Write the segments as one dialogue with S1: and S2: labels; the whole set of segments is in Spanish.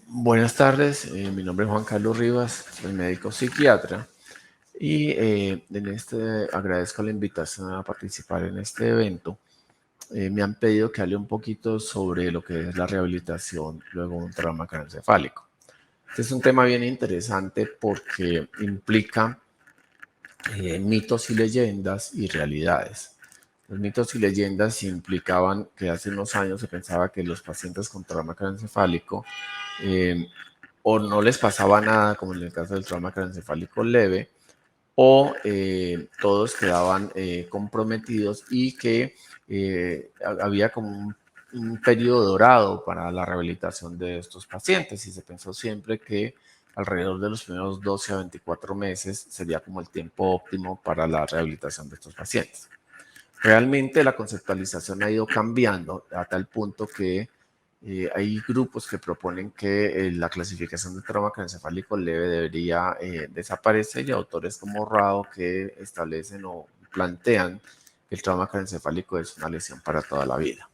S1: Buenas tardes, mi nombre es Juan Carlos Rivas, soy médico psiquiatra y agradezco la invitación a participar en este evento. Me han pedido que hable un poquito sobre lo que es la rehabilitación luego de un trauma craneoencefálico. Este es un tema bien interesante porque implica mitos y leyendas y realidades. Los mitos y leyendas implicaban que hace unos años se pensaba que los pacientes con trauma craneoencefálico eh, o no les pasaba nada, como en el caso del trauma craneoencefálico leve, o todos quedaban comprometidos y que había como un periodo dorado para la rehabilitación de estos pacientes y se pensó siempre que alrededor de los primeros 12 a 24 meses sería como el tiempo óptimo para la rehabilitación de estos pacientes. Realmente la conceptualización ha ido cambiando a tal punto que hay grupos que proponen que la clasificación de trauma craneoencefálico leve debería desaparecer y autores como Rao que establecen o plantean que el trauma craneoencefálico es una lesión para toda la vida.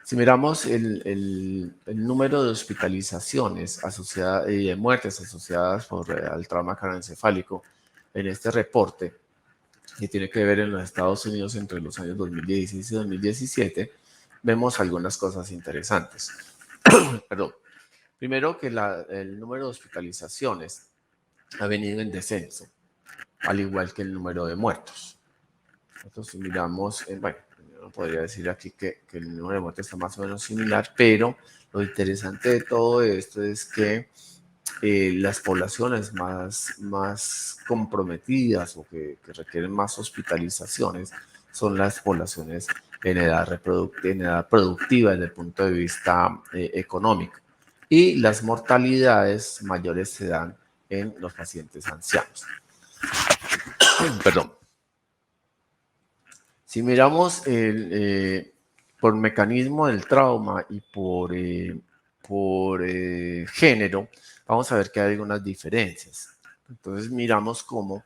S1: Si miramos el número de hospitalizaciones asociadas y de muertes asociadas al trauma craneoencefálico en este reporte, que tiene que ver en los Estados Unidos entre los años 2016 y 2017, vemos algunas cosas interesantes. Perdón. Primero que el número de hospitalizaciones ha venido en descenso, al igual que el número de muertos. Entonces miramos, bueno, no podría decir aquí que el número de muertes está más o menos similar, pero lo interesante de todo esto es que las poblaciones más comprometidas o que requieren más hospitalizaciones son las poblaciones en edad productiva desde el punto de vista económico. Y las mortalidades mayores se dan en los pacientes ancianos. Perdón. Si miramos por mecanismo del trauma y por género, vamos a ver que hay algunas diferencias. Entonces miramos cómo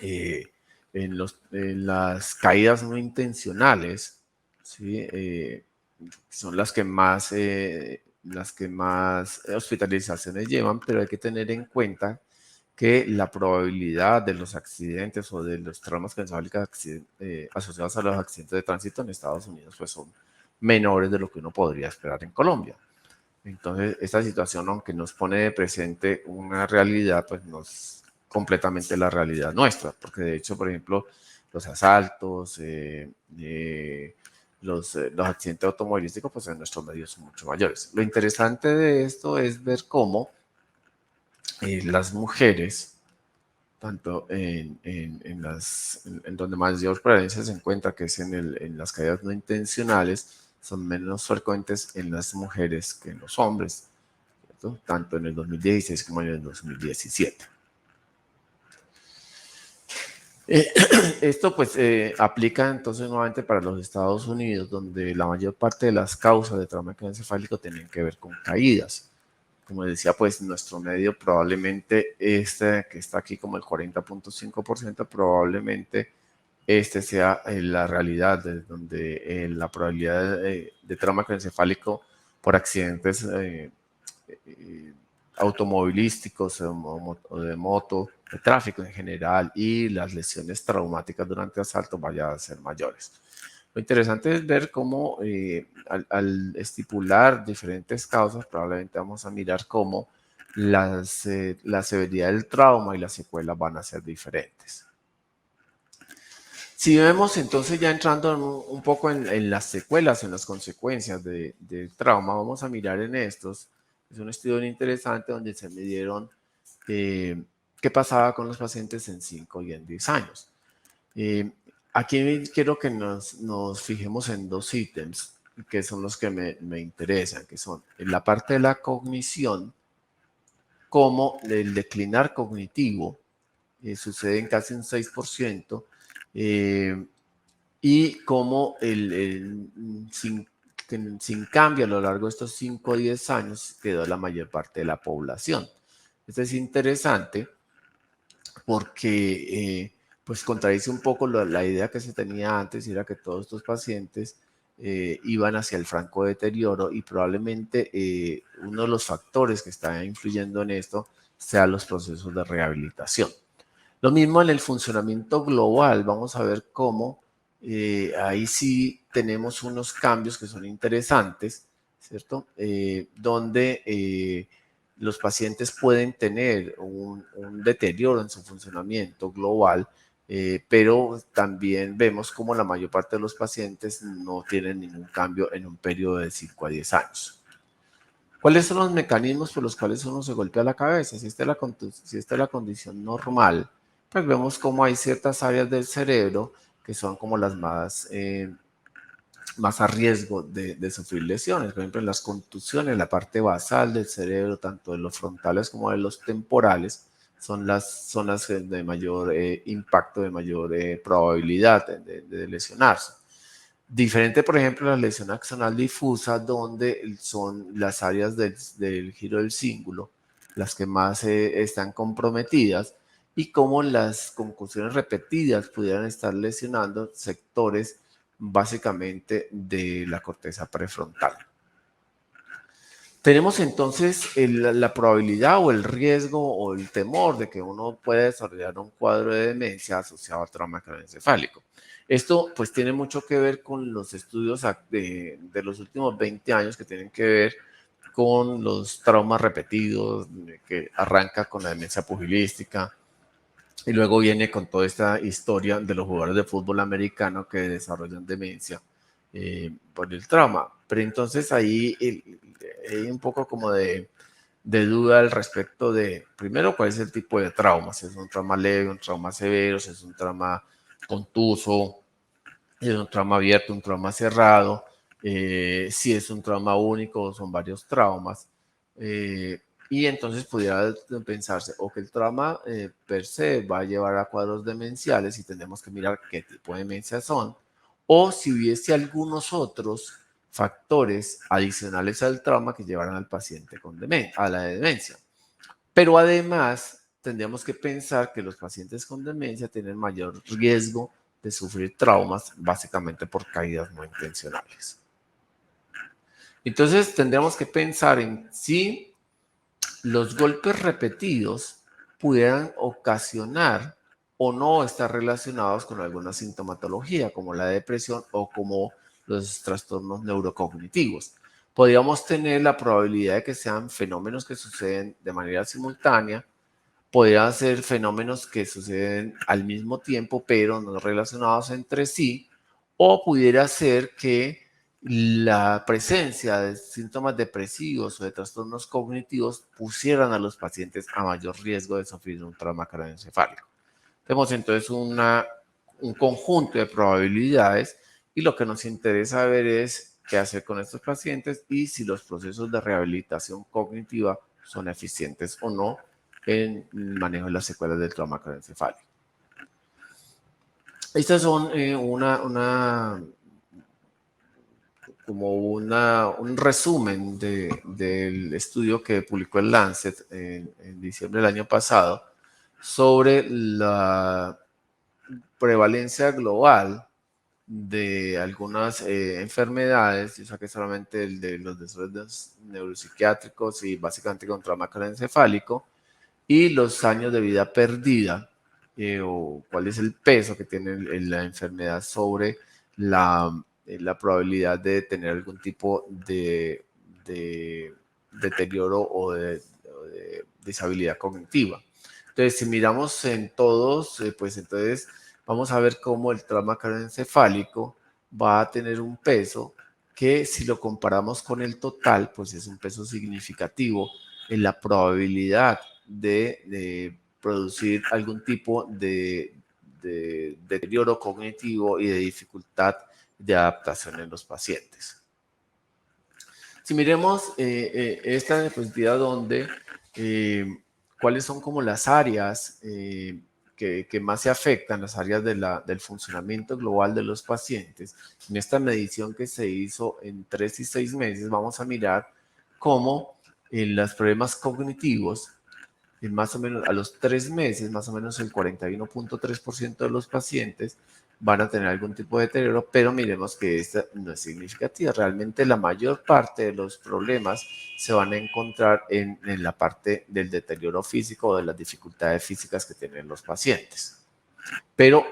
S1: en las caídas no intencionales, ¿sí? Son las que más hospitalizaciones llevan, pero hay que tener en cuenta que la probabilidad de los accidentes o de los traumas craneoencefálicos asociados a los accidentes de tránsito en Estados Unidos pues son menores de lo que uno podría esperar en Colombia. Entonces, esta situación, aunque nos pone de presente una realidad, pues no es completamente la realidad nuestra, porque de hecho, por ejemplo, los asaltos, los accidentes automovilísticos, pues en nuestros medios son mucho mayores. Lo interesante de esto es ver cómo las mujeres, tanto en donde mayor prevalencia se encuentra, que es en las caídas no intencionales, son menos frecuentes en las mujeres que en los hombres, ¿cierto? Tanto en el 2016 como en el 2017. Esto pues aplica entonces nuevamente para los Estados Unidos, donde la mayor parte de las causas de trauma craneoencefálico tienen que ver con caídas. Como decía, pues nuestro medio probablemente este que está aquí como el 40.5%, probablemente este sea la realidad de donde la probabilidad de trauma craneoencefálico por accidentes automovilísticos o de moto, de tráfico en general y las lesiones traumáticas durante asalto vayan a ser mayores. Lo interesante es ver cómo al estipular diferentes causas, probablemente vamos a mirar cómo la severidad del trauma y las secuelas van a ser diferentes. Si vemos entonces ya entrando un poco en las secuelas, en las consecuencias del trauma, vamos a mirar en estos. Es un estudio interesante donde se midieron qué pasaba con los pacientes en 5 y en 10 años. Aquí quiero que nos fijemos en dos ítems que son los que me interesan, que son en la parte de la cognición, como el declinar cognitivo sucede en casi un 6%, y cómo sin cambio a lo largo de estos 5 o 10 años quedó la mayor parte de la población. Esto es interesante porque pues contradice un poco la idea que se tenía antes, y era que todos estos pacientes iban hacia el franco deterioro y probablemente uno de los factores que está influyendo en esto sea los procesos de rehabilitación. Lo mismo en el funcionamiento global, vamos a ver cómo ahí sí tenemos unos cambios que son interesantes, ¿cierto? Donde los pacientes pueden tener un deterioro en su funcionamiento global, pero también vemos como la mayor parte de los pacientes no tienen ningún cambio en un periodo de 5 a 10 años. ¿Cuáles son los mecanismos por los cuales uno se golpea la cabeza? Si esta es la condición normal, pues vemos como hay ciertas áreas del cerebro que son como las más a riesgo de sufrir lesiones. Por ejemplo, en las contusiones, la parte basal del cerebro, tanto de los frontales como de los temporales, son las zonas de mayor impacto, de mayor probabilidad de lesionarse. Diferente, por ejemplo, la lesión axonal difusa, donde son las áreas del giro del cíngulo las que más están comprometidas y cómo las concusiones repetidas pudieran estar lesionando sectores básicamente de la corteza prefrontal. Tenemos entonces la probabilidad o el riesgo o el temor de que uno pueda desarrollar un cuadro de demencia asociado al trauma craneoencefálico. Esto pues tiene mucho que ver con los estudios de los últimos 20 años que tienen que ver con los traumas repetidos, que arranca con la demencia pugilística y luego viene con toda esta historia de los jugadores de fútbol americano que desarrollan demencia por el trauma. Pero entonces ahí hay un poco como de duda al respecto de, primero, cuál es el tipo de trauma, si es un trauma leve, un trauma severo, si es un trauma contuso, si es un trauma abierto, un trauma cerrado, si es un trauma único o son varios traumas. Y entonces pudiera pensarse o que el trauma per se va a llevar a cuadros demenciales y tenemos que mirar qué tipo de demencia son, o si hubiese algunos otros factores adicionales al trauma que llevaran al paciente con a la demencia. Pero además tendríamos que pensar que los pacientes con demencia tienen mayor riesgo de sufrir traumas, básicamente por caídas no intencionales. Entonces tendríamos que pensar en si los golpes repetidos pudieran ocasionar o no estar relacionados con alguna sintomatología, como la depresión o como los trastornos neurocognitivos. Podríamos tener la probabilidad de que sean fenómenos que suceden de manera simultánea, podrían ser fenómenos que suceden al mismo tiempo, pero no relacionados entre sí, o pudiera ser que la presencia de síntomas depresivos o de trastornos cognitivos pusieran a los pacientes a mayor riesgo de sufrir un trauma craneoencefálico. Tenemos entonces un conjunto de probabilidades y lo que nos interesa ver es qué hacer con estos pacientes y si los procesos de rehabilitación cognitiva son eficientes o no en el manejo de las secuelas del trauma craneoencefálico. Estas son un resumen del estudio que publicó el Lancet en diciembre del año pasado sobre la prevalencia global de algunas enfermedades. Yo saqué solamente el de los desórdenes neuropsiquiátricos y básicamente con trauma craneoencefálico y los años de vida perdida o cuál es el peso que tiene la enfermedad sobre la probabilidad de tener algún tipo de deterioro o de disabilidad cognitiva. Entonces, si miramos en todos, pues entonces vamos a ver cómo el trauma craneoencefálico va a tener un peso que si lo comparamos con el total, pues es un peso significativo en la probabilidad de producir algún tipo de deterioro cognitivo y de dificultad de adaptación en los pacientes. Si miremos esta diapositiva donde cuáles son como las áreas que más se afectan, las áreas del funcionamiento global de los pacientes. En esta medición que se hizo en 3 y 6 meses, vamos a mirar cómo los problemas cognitivos más o menos a los 3 meses, más o menos el 41.3% de los pacientes van a tener algún tipo de deterioro, pero miremos que esta no es significativa. Realmente la mayor parte de los problemas se van a encontrar en la parte del deterioro físico o de las dificultades físicas que tienen los pacientes. Pero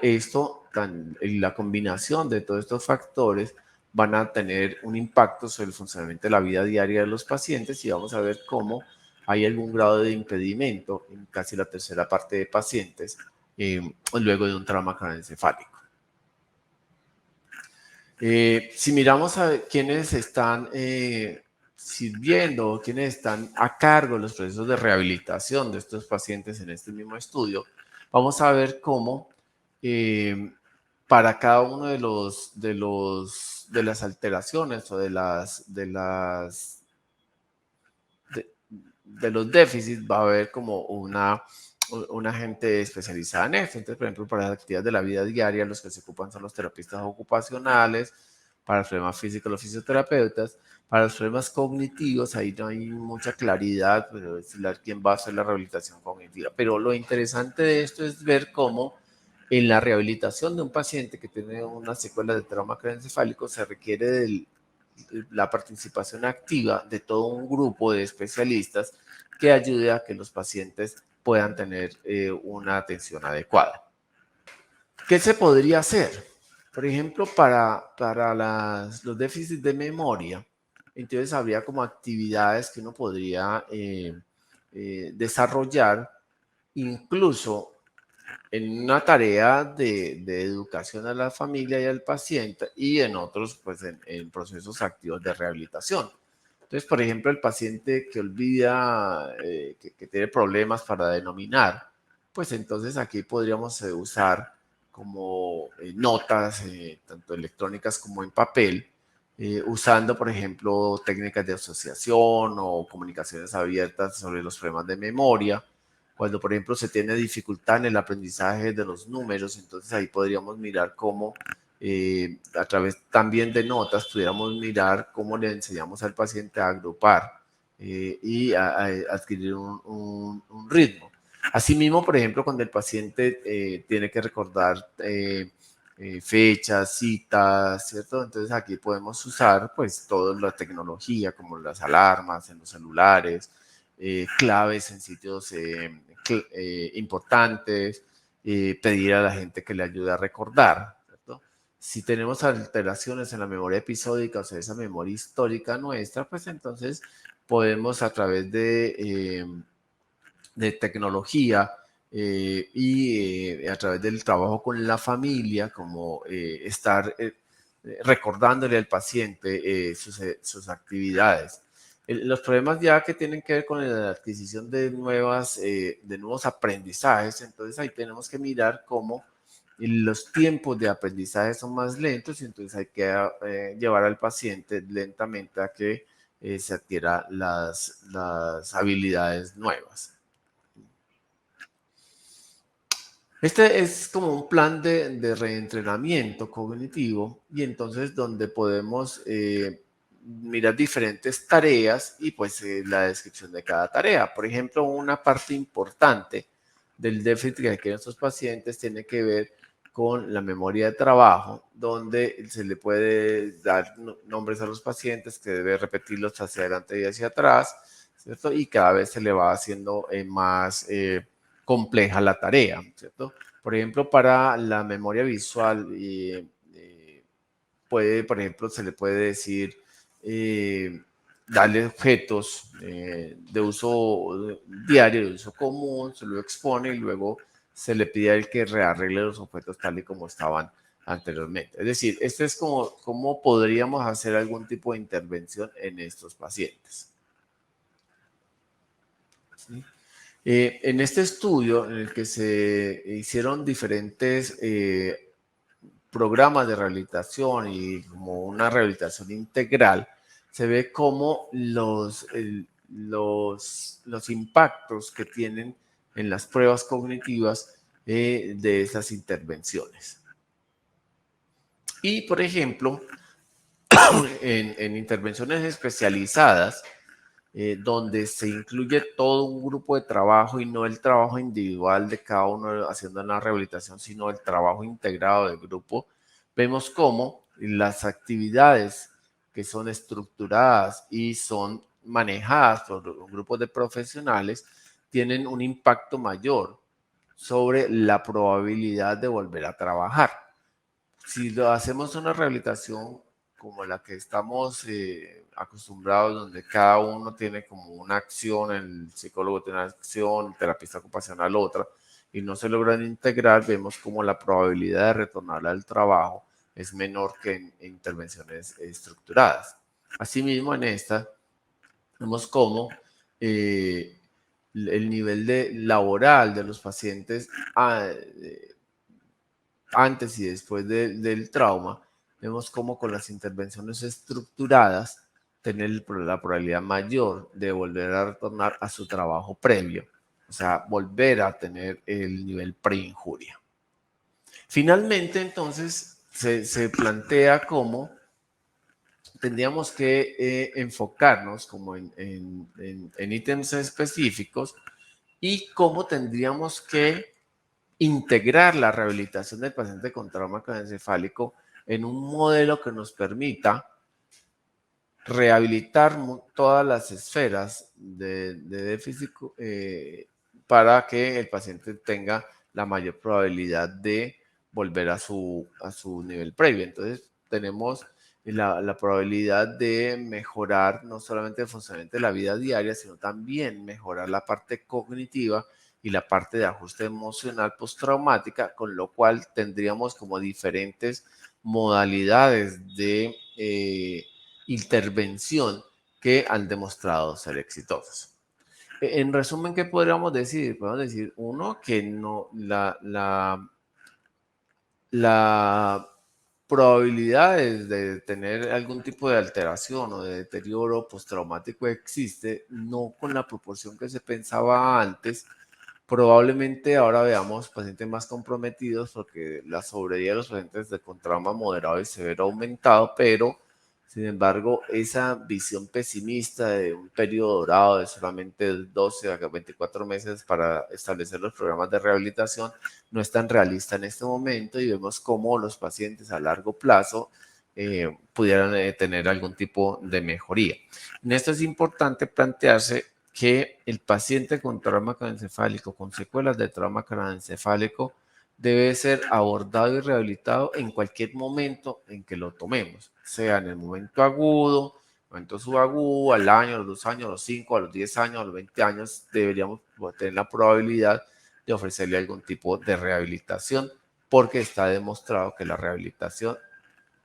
S1: la combinación de todos estos factores van a tener un impacto sobre el funcionamiento de la vida diaria de los pacientes y vamos a ver cómo hay algún grado de impedimento en casi la tercera parte de pacientes luego de un trauma craneoencefálico. Si miramos a quienes están sirviendo, quienes están a cargo de los procesos de rehabilitación de estos pacientes en este mismo estudio, vamos a ver cómo para cada uno de las alteraciones o de los déficits va a haber como una gente especializada en esto. Entonces, por ejemplo, para las actividades de la vida diaria, los que se ocupan son los terapistas ocupacionales, para los problemas físicos, los fisioterapeutas, para los problemas cognitivos, ahí no hay mucha claridad, pero es quién va a hacer la rehabilitación cognitiva. Pero lo interesante de esto es ver cómo en la rehabilitación de un paciente que tiene una secuela de trauma craneoencefálico se requiere de la participación activa de todo un grupo de especialistas que ayude a que los pacientes puedan tener una atención adecuada. ¿Qué se podría hacer? Por ejemplo, para los déficits de memoria, entonces habría como actividades que uno podría desarrollar incluso en una tarea de educación a la familia y al paciente y en otros, pues en procesos activos de rehabilitación. Entonces, por ejemplo, el paciente que olvida, que tiene problemas para denominar, pues entonces aquí podríamos usar como notas, tanto electrónicas como en papel, usando, por ejemplo, técnicas de asociación o comunicaciones abiertas sobre los problemas de memoria. Cuando, por ejemplo, se tiene dificultad en el aprendizaje de los números, entonces ahí podríamos mirar cómo a través también de notas pudiéramos mirar cómo le enseñamos al paciente a agrupar y a adquirir un ritmo. Asimismo, por ejemplo, cuando el paciente tiene que recordar fechas, citas, ¿cierto? Entonces aquí podemos usar pues toda la tecnología como las alarmas en los celulares, claves en sitios importantes, pedir a la gente que le ayude a recordar, ¿cierto? Si tenemos alteraciones en la memoria episódica, o sea, esa memoria histórica nuestra, pues entonces podemos a través de tecnología y a través del trabajo con la familia, como estar recordándole al paciente sus actividades. Los problemas ya que tienen que ver con la adquisición de nuevos aprendizajes, entonces ahí tenemos que mirar cómo los tiempos de aprendizaje son más lentos y entonces hay que llevar al paciente lentamente a que se adquiera las habilidades nuevas. Este es como un plan de reentrenamiento cognitivo y entonces donde podemos mirar diferentes tareas y pues la descripción de cada tarea. Por ejemplo, una parte importante del déficit que adquieren estos pacientes tiene que ver con la memoria de trabajo, donde se le puede dar nombres a los pacientes que debe repetirlos hacia adelante y hacia atrás, ¿cierto? Y cada vez se le va haciendo más compleja la tarea, ¿cierto? Por ejemplo, para la memoria visual, por ejemplo, se le puede decir, darle objetos de uso diario, de uso común, se lo expone y luego se le pide a él que rearregle los objetos tal y como estaban anteriormente. Es decir, este es como cómo podríamos hacer algún tipo de intervención en estos pacientes. ¿Sí? En este estudio, en el que se hicieron diferentes programas de rehabilitación y como una rehabilitación integral, se ve cómo los impactos que tienen en las pruebas cognitivas de esas intervenciones. Y, por ejemplo, en intervenciones especializadas, donde se incluye todo un grupo de trabajo y no el trabajo individual de cada uno haciendo una rehabilitación, sino el trabajo integrado del grupo, vemos cómo las actividades que son estructuradas y son manejadas por grupos de profesionales tienen un impacto mayor sobre la probabilidad de volver a trabajar. Si lo hacemos una rehabilitación como la que estamos acostumbrados, donde cada uno tiene como una acción, el psicólogo tiene una acción, el terapista ocupacional otra, y no se logran integrar, vemos como la probabilidad de retornar al trabajo es menor que en intervenciones estructuradas. Asimismo, en esta vemos cómo el nivel laboral de los pacientes antes y después del trauma, vemos cómo con las intervenciones estructuradas tener la probabilidad mayor de volver a retornar a su trabajo previo, o sea, volver a tener el nivel preinjuria. Finalmente, entonces, se plantea cómo tendríamos que enfocarnos como en ítems específicos y cómo tendríamos que integrar la rehabilitación del paciente con trauma craneoencefálico en un modelo que nos permita rehabilitar todas las esferas de déficit para que el paciente tenga la mayor probabilidad de volver a su nivel previo. Entonces, tenemos la probabilidad de mejorar no solamente el funcionamiento de la vida diaria, sino también mejorar la parte cognitiva y la parte de ajuste emocional postraumática, con lo cual tendríamos como diferentes modalidades de intervención que han demostrado ser exitosas. En resumen, ¿qué podríamos decir? Podemos decir, uno, que no, la probabilidad de tener algún tipo de alteración o de deterioro postraumático existe, no con la proporción que se pensaba antes. Probablemente ahora veamos pacientes más comprometidos porque la sobrevida de los pacientes con trauma moderado y severo ha aumentado, pero sin embargo esa visión pesimista de un periodo dorado de solamente 12 a 24 meses para establecer los programas de rehabilitación no es tan realista en este momento y vemos cómo los pacientes a largo plazo pudieran tener algún tipo de mejoría. En esto es importante plantearse que el paciente con trauma craneoencefálico, con secuelas de trauma craneoencefálico, debe ser abordado y rehabilitado en cualquier momento en que lo tomemos, sea en el momento agudo, momento subagudo, al año, a los 2 años, a los 5, a los 10 años, a los 20 años, deberíamos tener la probabilidad de ofrecerle algún tipo de rehabilitación, porque está demostrado que la rehabilitación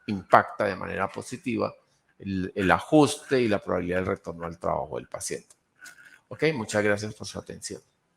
S1: impacta de manera positiva el ajuste y la probabilidad del retorno al trabajo del paciente. Ok, muchas gracias por su atención.